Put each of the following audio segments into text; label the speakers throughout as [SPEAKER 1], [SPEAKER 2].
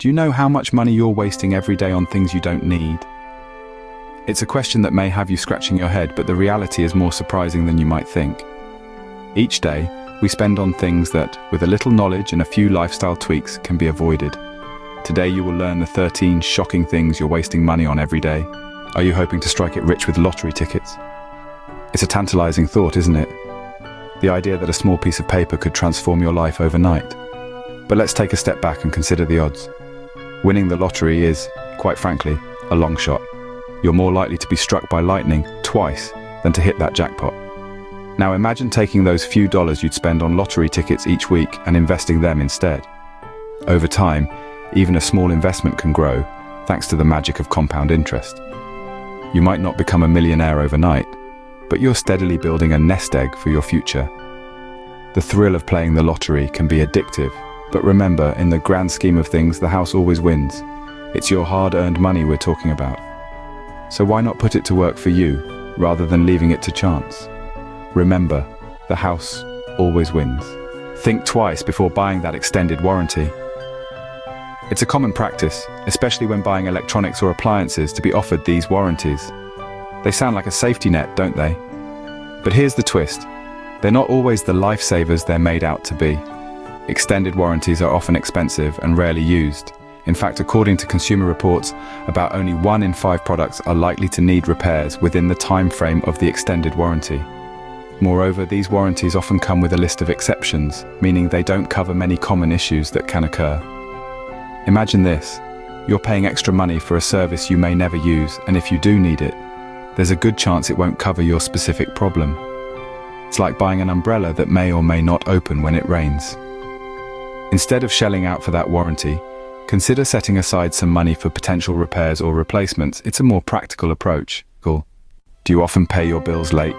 [SPEAKER 1] Do you know how much money you're wasting every day on things you don't need? It's a question that may have you scratching your head, but the reality is more surprising than you might think. Each day, we spend on things that, with a little knowledge and a few lifestyle tweaks, can be avoided. Today you will learn the 13 shocking things you're wasting money on every day. Are you hoping to strike it rich with lottery tickets? It's a tantalizing thought, isn't it? The idea that a small piece of paper could transform your life overnight. But let's take a step back and consider the odds. Winning the lottery is, quite frankly, a long shot. You're more likely to be struck by lightning twice than to hit that jackpot. Now imagine taking those few dollars you'd spend on lottery tickets each week and investing them instead. Over time, even a small investment can grow, thanks to the magic of compound interest. You might not become a millionaire overnight, but you're steadily building a nest egg for your future. The thrill of playing the lottery can be addictive, but remember, in the grand scheme of things, the house always wins. It's your hard-earned money we're talking about. So why not put it to work for you, rather than leaving it to chance? Remember, the house always wins. Think twice before buying that extended warranty. It's a common practice, especially when buying electronics or appliances, to be offered these warranties. They sound like a safety net, don't they? But here's the twist. They're not always the lifesavers they're made out to be. Extended warranties are often expensive and rarely used. In fact, according to Consumer Reports, about only 1 in 5 products are likely to need repairs within the time frame of the extended warranty. Moreover, these warranties often come with a list of exceptions, meaning they don't cover many common issues that can occur. Imagine this. You're paying extra money for a service you may never use, and if you do need it, there's a good chance it won't cover your specific problem. It's like buying an umbrella that may or may not open when it rains. Instead of shelling out for that warranty, consider setting aside some money for potential repairs or replacements. It's a more practical approach. Do you often pay your bills late?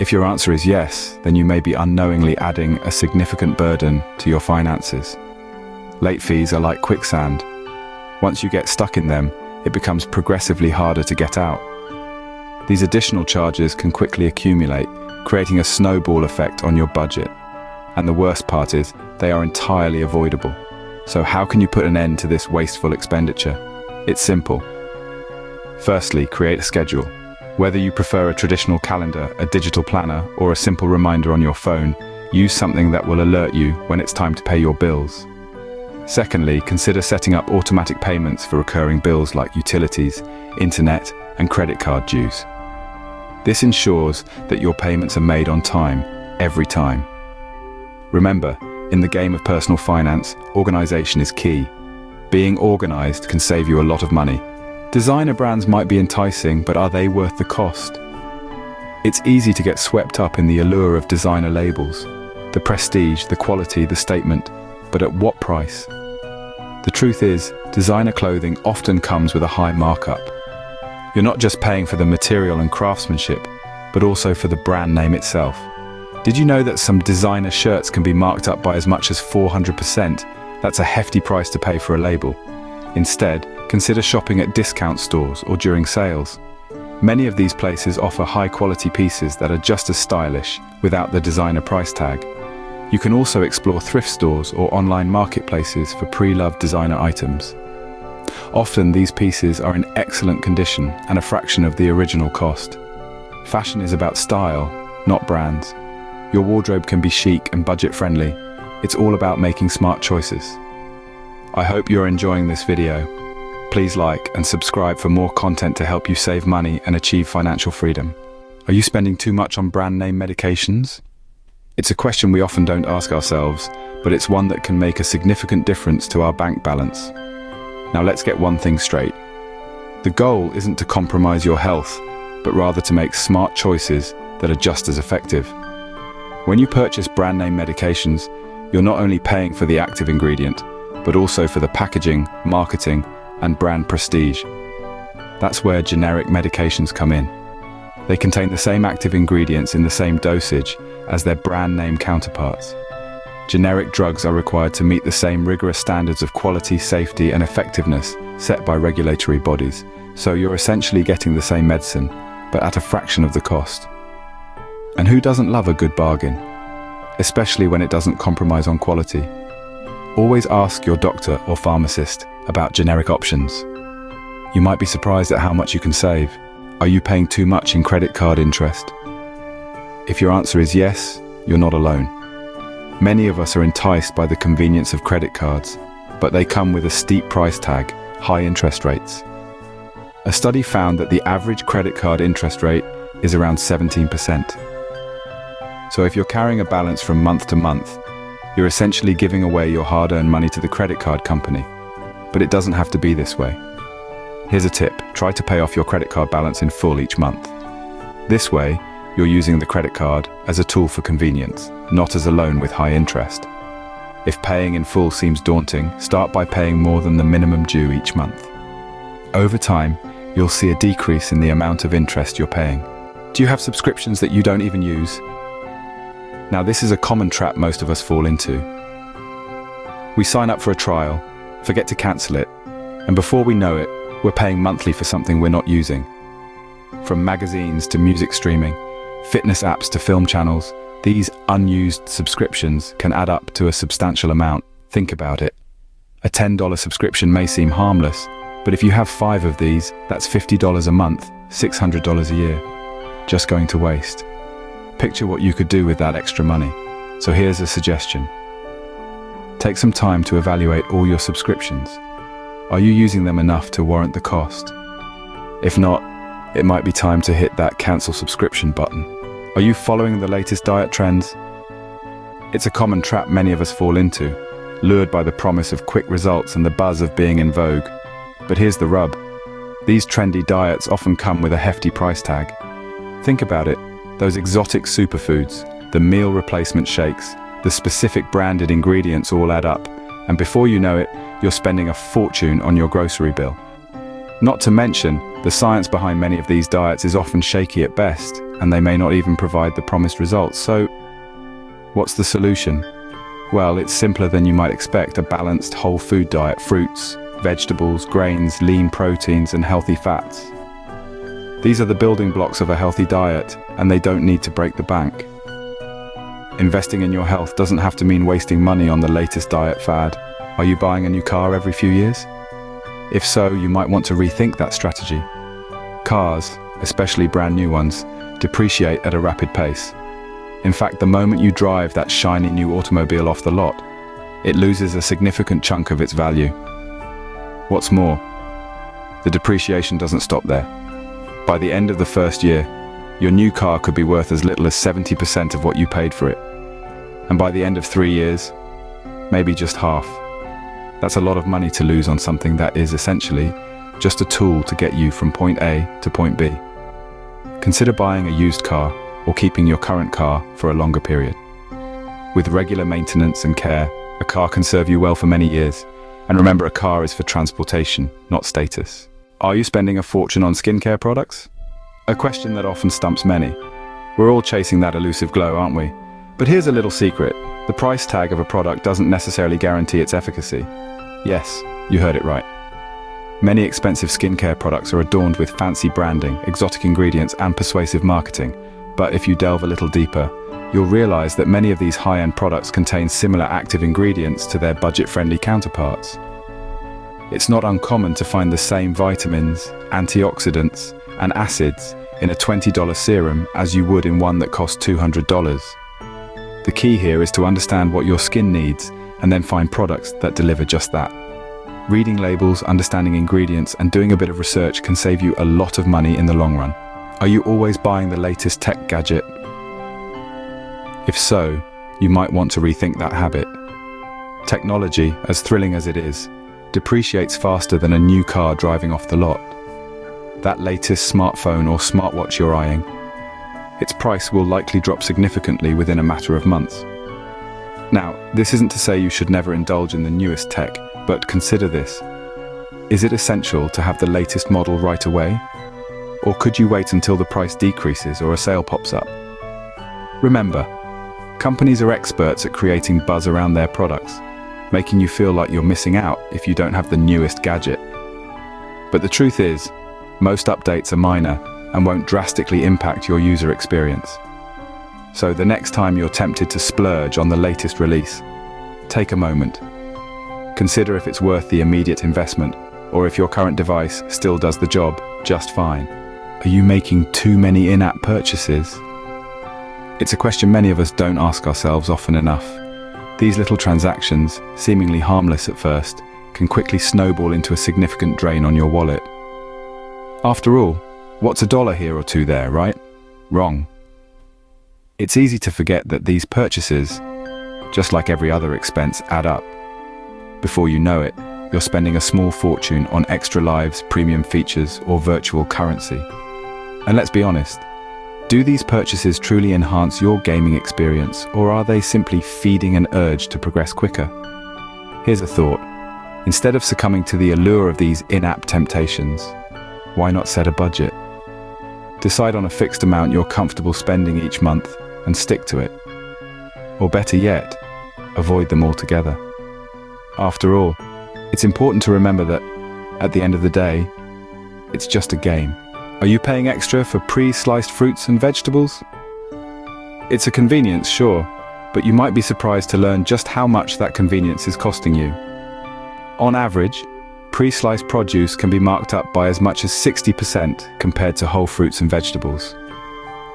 [SPEAKER 1] If your answer is yes, then you may be unknowingly adding a significant burden to your finances. Late fees are like quicksand. Once you get stuck in them, it becomes progressively harder to get out. These additional charges can quickly accumulate, creating a snowball effect on your budget. And the worst part is, they are entirely avoidable. So how can you put an end to this wasteful expenditure? It's simple. Firstly, create a schedule. Whether you prefer a traditional calendar, a digital planner, or a simple reminder on your phone, use something that will alert you when it's time to pay your bills. Secondly, consider setting up automatic payments for recurring bills like utilities, internet, and credit card dues. This ensures that your payments are made on time, every time. Remember, in the game of personal finance, organization is key. Being organized can save you a lot of money. Designer brands might be enticing, but are they worth the cost? It's easy to get swept up in the allure of designer labels. The prestige, the quality, the statement, but at what price? The truth is, designer clothing often comes with a high markup. You're not just paying for the material and craftsmanship, but also for the brand name itself. Did you know that some designer shirts can be marked up by as much as 400%? That's a hefty price to pay for a label. Instead, consider shopping at discount stores or during sales. Many of these places offer high-quality pieces that are just as stylish without the designer price tag. You can also explore thrift stores or online marketplaces for pre-loved designer items. Often these pieces are in excellent condition and a fraction of the original cost. Fashion is about style, not brands. Your wardrobe can be chic and budget-friendly. It's all about making smart choices. I hope you're enjoying this video. Please like and subscribe for more content to help you save money and achieve financial freedom. Are you spending too much on brand name medications? It's a question we often don't ask ourselves, but it's one that can make a significant difference to our bank balance. Now let's get one thing straight. The goal isn't to compromise your health, but rather to make smart choices that are just as effective. When you purchase brand name medications, you're not only paying for the active ingredient, but also for the packaging, marketing, and brand prestige. That's where generic medications come in. They contain the same active ingredients in the same dosage as their brand name counterparts. Generic drugs are required to meet the same rigorous standards of quality, safety, and effectiveness set by regulatory bodies, so you're essentially getting the same medicine, but at a fraction of the cost. And who doesn't love a good bargain? Especially when it doesn't compromise on quality. Always ask your doctor or pharmacist about generic options. You might be surprised at how much you can save. Are you paying too much in credit card interest? If your answer is yes, you're not alone. Many of us are enticed by the convenience of credit cards, but they come with a steep price tag, high interest rates. A study found that the average credit card interest rate is around 17%. So if you're carrying a balance from month to month, you're essentially giving away your hard-earned money to the credit card company. But it doesn't have to be this way. Here's a tip: try to pay off your credit card balance in full each month. This way, you're using the credit card as a tool for convenience, not as a loan with high interest. If paying in full seems daunting, start by paying more than the minimum due each month. Over time, you'll see a decrease in the amount of interest you're paying. Do you have subscriptions that you don't even use? Now, this is a common trap most of us fall into. We sign up for a trial, forget to cancel it, and before we know it, we're paying monthly for something we're not using. From magazines to music streaming, fitness apps to film channels, these unused subscriptions can add up to a substantial amount. Think about it. A $10 subscription may seem harmless, but if you have 5 of these, that's $50 a month, $600 a year, just going to waste. Picture what you could do with that extra money. So here's a suggestion. Take some time to evaluate all your subscriptions. Are you using them enough to warrant the cost? If not, it might be time to hit that cancel subscription button. Are you following the latest diet trends? It's a common trap many of us fall into, lured by the promise of quick results and the buzz of being in vogue. But here's the rub. These trendy diets often come with a hefty price tag. Think about it. Those exotic superfoods, the meal replacement shakes, the specific branded ingredients all add up, and before you know it, you're spending a fortune on your grocery bill. Not to mention, the science behind many of these diets is often shaky at best, and they may not even provide the promised results. So, what's the solution? Well, it's simpler than you might expect: a balanced whole food diet, fruits, vegetables, grains, lean proteins, and healthy fats. These are the building blocks of a healthy diet, and they don't need to break the bank. Investing in your health doesn't have to mean wasting money on the latest diet fad. Are you buying a new car every few years? If so, you might want to rethink that strategy. Cars, especially brand new ones, depreciate at a rapid pace. In fact, the moment you drive that shiny new automobile off the lot, it loses a significant chunk of its value. What's more, the depreciation doesn't stop there. By the end of the first year, your new car could be worth as little as 70% of what you paid for it. And by the end of 3 years, maybe just half. That's a lot of money to lose on something that is essentially just a tool to get you from point A to point B. Consider buying a used car or keeping your current car for a longer period. With regular maintenance and care, a car can serve you well for many years. And remember, a car is for transportation, not status. Are you spending a fortune on skincare products? A question that often stumps many. We're all chasing that elusive glow, aren't we? But here's a little secret. The price tag of a product doesn't necessarily guarantee its efficacy. Yes, you heard it right. Many expensive skincare products are adorned with fancy branding, exotic ingredients, and persuasive marketing. But if you delve a little deeper, you'll realize that many of these high-end products contain similar active ingredients to their budget-friendly counterparts. It's not uncommon to find the same vitamins, antioxidants, and acids in a $20 serum as you would in one that costs $200. The key here is to understand what your skin needs and then find products that deliver just that. Reading labels, understanding ingredients, and doing a bit of research can save you a lot of money in the long run. Are you always buying the latest tech gadget? If so, you might want to rethink that habit. Technology, as thrilling as it is, depreciates faster than a new car driving off the lot. That latest smartphone or smartwatch you're eyeing, its price will likely drop significantly within a matter of months. Now, this isn't to say you should never indulge in the newest tech, but consider this. Is it essential to have the latest model right away? Or could you wait until the price decreases or a sale pops up? Remember, companies are experts at creating buzz around their products, making you feel like you're missing out if you don't have the newest gadget. But the truth is, most updates are minor and won't drastically impact your user experience. So the next time you're tempted to splurge on the latest release, take a moment, Consider if it's worth the immediate investment, or if your current device still does the job just fine. Are you making too many in-app purchases? It's a question many of us don't ask ourselves often enough. These little transactions, seemingly harmless at first, can quickly snowball into a significant drain on your wallet. After all, what's $1 here or $2 there, right? Wrong. It's easy to forget that these purchases, just like every other expense, add up. Before you know it, you're spending a small fortune on extra lives, premium features, or virtual currency. And let's be honest, do these purchases truly enhance your gaming experience, or are they simply feeding an urge to progress quicker? Here's a thought. Instead of succumbing to the allure of these in-app temptations, why not set a budget? Decide on a fixed amount you're comfortable spending each month and stick to it. Or better yet, avoid them altogether. After all, it's important to remember that, at the end of the day, it's just a game. Are you paying extra for pre-sliced fruits and vegetables? It's a convenience, sure, but you might be surprised to learn just how much that convenience is costing you. On average, pre-sliced produce can be marked up by as much as 60% compared to whole fruits and vegetables.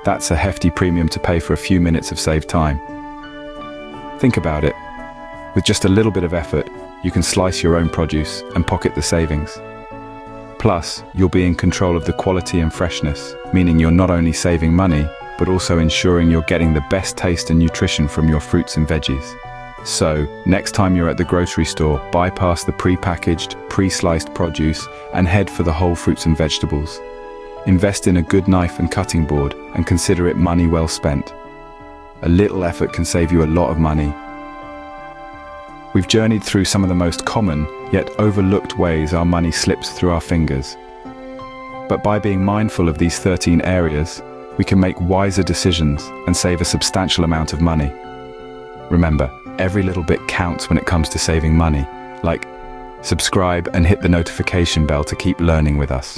[SPEAKER 1] That's a hefty premium to pay for a few minutes of saved time. Think about it. With just a little bit of effort, you can slice your own produce and pocket the savings. Plus, you'll be in control of the quality and freshness, meaning you're not only saving money, but also ensuring you're getting the best taste and nutrition from your fruits and veggies. So, next time you're at the grocery store, bypass the pre-packaged, pre-sliced produce and head for the whole fruits and vegetables. Invest in a good knife and cutting board and consider it money well spent. A little effort can save you a lot of money. We've journeyed through some of the most common, yet overlooked ways our money slips through our fingers. But by being mindful of these 13 areas, we can make wiser decisions and save a substantial amount of money. Remember, every little bit counts when it comes to saving money. Like, subscribe and hit the notification bell to keep learning with us.